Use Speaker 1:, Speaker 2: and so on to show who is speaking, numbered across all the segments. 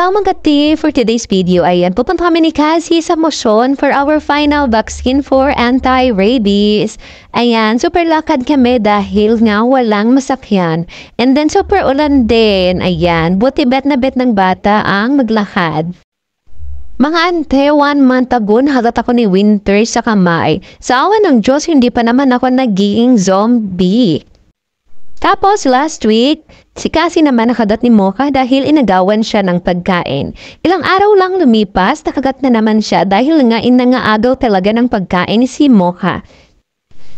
Speaker 1: Hello mga kati! For today's video, ayan, pupunta kami ni Cassie sa Motion for our final vaccine for anti-rabies. Ayan, super lakad kami dahil nga walang masakyan. And then super ulan din. Ayan, buti bet na bet ng bata ang maglakad. Mga ante, 1 month ago, nahalat ako ni Winter sa kamay. Sa awa ng Diyos, hindi pa naman ako naging zombie. Tapos last week, si Cassie naman nakagat ni Mocha dahil inagawan siya ng pagkain. Ilang araw lang lumipas, nakagat na naman siya dahil nga inangaagaw talaga ng pagkain si Mocha.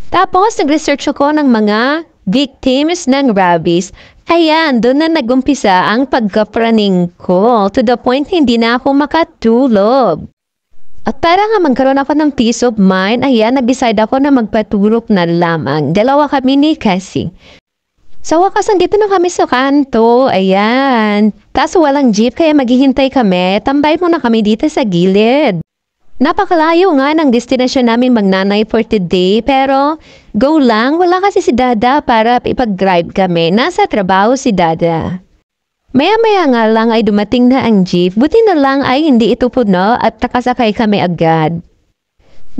Speaker 1: Tapos nag-research ako ng mga victims ng rabies. Ayan, doon na nagumpisa ang pagkapraning ko to the point hindi na ako makatulog. At para nga magkaroon ako ng peace of mind, ayan, nag-decide ako na magpatulog na lamang. Dalawa kami ni Cassie. Sa wakas, andito na kami sa kanto. Ayan. Kaso walang jeep kaya maghihintay kami. Tambay muna kami dito sa gilid. Napakalayo nga ng destinasyon namin magnanay for today. Pero go lang. Wala kasi si Dada para ipag-drive kami. Nasa trabaho si Dada. Maya-maya nga lang ay dumating na ang jeep. Buti na lang ay hindi ito puno at nakasakay kami agad.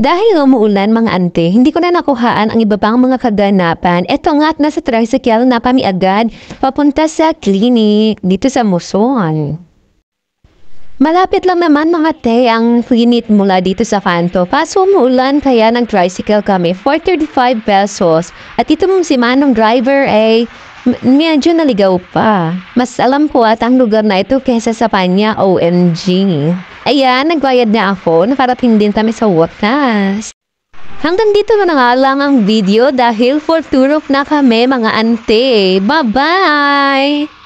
Speaker 1: Dahil umuulan mga ante, hindi ko na nakuhaan ang iba pang mga kaganapan. Eto nga at nasa tricycle na kami agad papunta sa clinic dito sa Moson. Malapit lang naman mga te ang clinic mula dito sa kanto. Kaso umuulan kaya ng tricycle kami for 35 pesos. At ito mong si Manong driver ay medyo naligaw pa. Mas alam ko at ang lugar na ito kesa sa kanya, OMG. Ayan, nagbayad na ako. Nakarating din kami sa wakas. Hanggang dito na nga lang ang video dahil for turok na kami mga ante. Bye-bye!